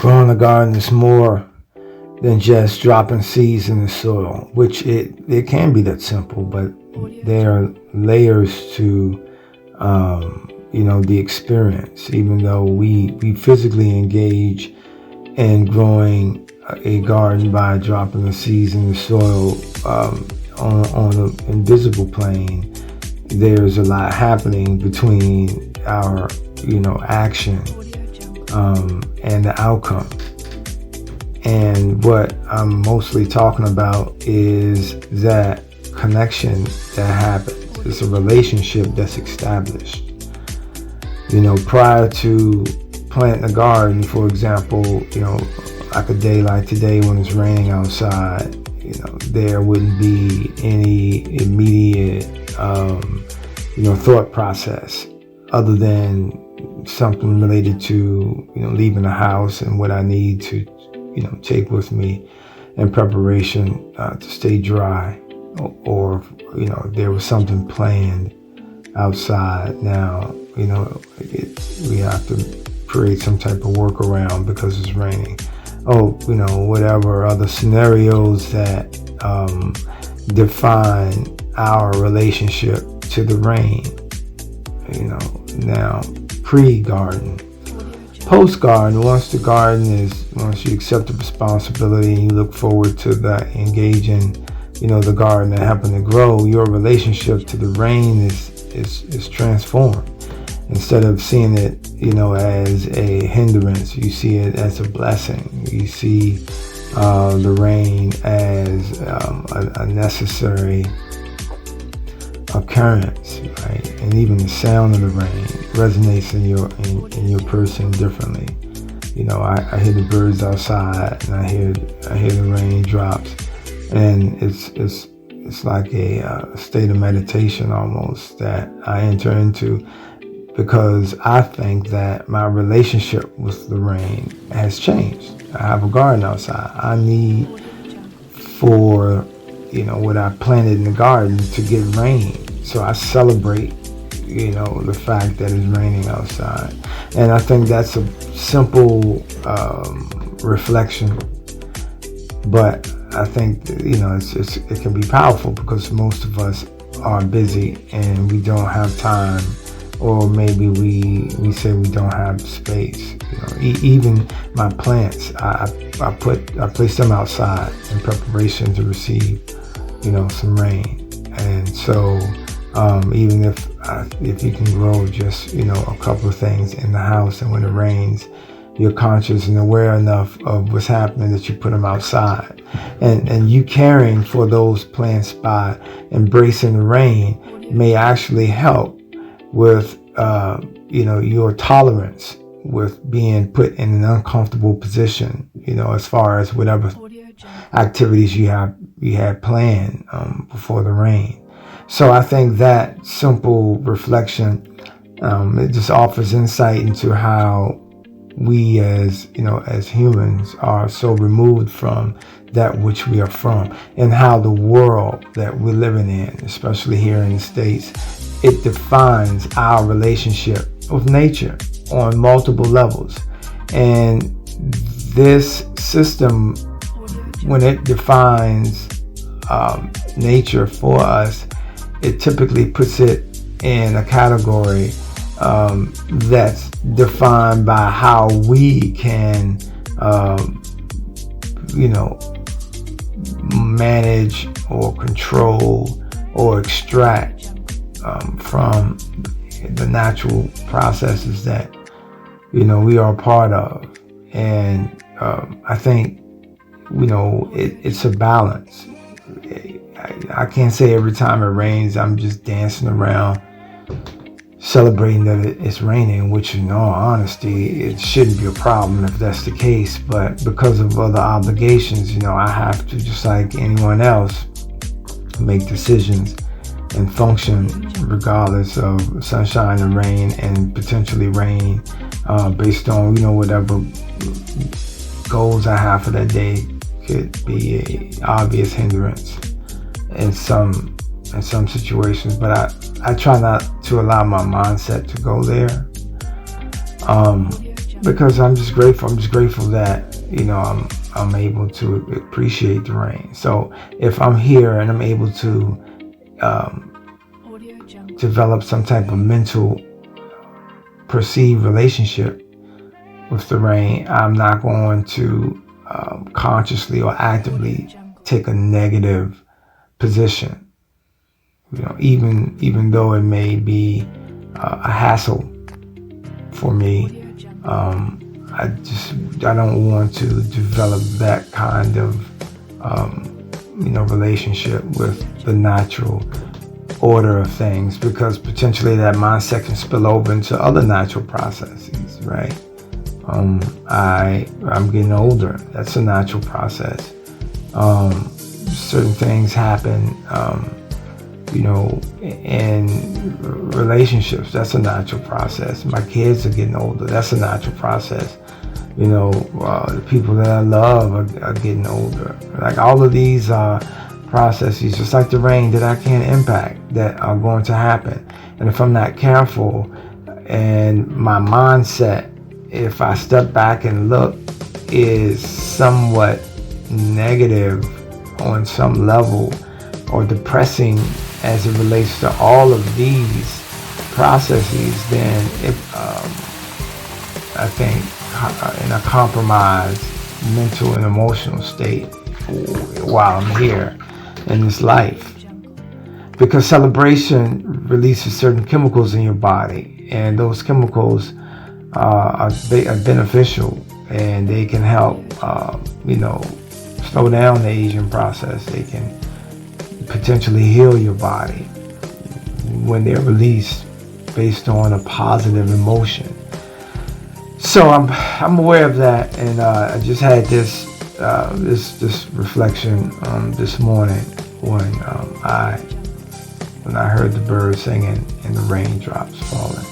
growing a garden is more than just dropping seeds in the soil, which it can be that simple, but there are layers to the experience. Even though we physically engage in growing a garden by dropping the seeds in the soil on an invisible plane, there's a lot happening between our action and the outcome. And what I'm mostly talking about is that connection that happens. It's a relationship that's established. Prior to planting a garden, for example, like a day like today when it's raining outside, there wouldn't be any immediate, thought process other than something related to, leaving the house and what I need to, take with me in preparation to stay dry, or there was something planned outside. Now, we have to create some type of workaround because it's raining. Whatever other scenarios that define our relationship to the rain. Now pre-garden. Post-garden, once you accept the responsibility and you look forward to engaging, the garden and helping to grow, your relationship to the rain is transformed. Instead of seeing it, as a hindrance, you see it as a blessing. You see the rain as a necessary occurrence, right? And even the sound of the rain resonates in your person differently. I hear the birds outside, and I hear the raindrops, and it's like a state of meditation almost that I enter into, because I think that my relationship with the rain has changed. I have a garden outside. I need for what I planted in the garden to get rain. So I celebrate, the fact that it's raining outside. And I think that's a simple reflection, but I think it can be powerful because most of us are busy and we don't have time, or maybe we say we don't have space. Even my plants, I place them outside in preparation to receive some rain. And so even if you can grow just a couple of things in the house, and when it rains, you're conscious and aware enough of what's happening that you put them outside, and you caring for those plants by embracing the rain may actually help with your tolerance with being put in an uncomfortable position, as far as whatever activities you had planned before the rain. So I think that simple reflection, it just offers insight into how we as humans are so removed from that which we are from, and how the world that we're living in, especially here in the States, it defines our relationship with nature on multiple levels. And this system, when it defines nature for us, it typically puts it in a category that's defined by how we can, manage or control or extract from the natural processes that we are a part of. And I think it's a balance. I can't say every time it rains I'm just dancing around celebrating that it's raining, which in all honesty it shouldn't be a problem if that's the case. But because of other obligations, I have to, just like anyone else, make decisions and function regardless of sunshine and rain, and potentially rain based on whatever goals I have for that day could be a obvious hindrance in some situations. But I try not to allow my mindset to go there. because I'm just grateful. I'm just grateful that, you know, I'm able to appreciate the rain. So if I'm here and I'm able to develop some type of mental perceived relationship with the rain, I'm not going to consciously or actively take a negative position. You know, even though it may be a hassle for me, I don't want to develop that kind of relationship with the natural order of things, because potentially that mindset can spill over into other natural processes, right? I'm getting older. That's a natural process. Certain things happen, in relationships. That's a natural process. My kids are getting older. That's a natural process. The people that I love are getting older. Like, all of these are processes, just like the rain, that I can't impact, that are going to happen. And if I'm not careful, and my mindset, if I step back and look, is somewhat negative on some level, or depressing as it relates to all of these processes, then I think in a compromised mental and emotional state while I'm here in this life. Because celebration releases certain chemicals in your body, and those chemicals are beneficial, and they can help slow down the aging process. They can potentially heal your body when they're released based on a positive emotion. So I'm aware of that, and I just had this reflection this morning when I heard the birds singing and the raindrops falling.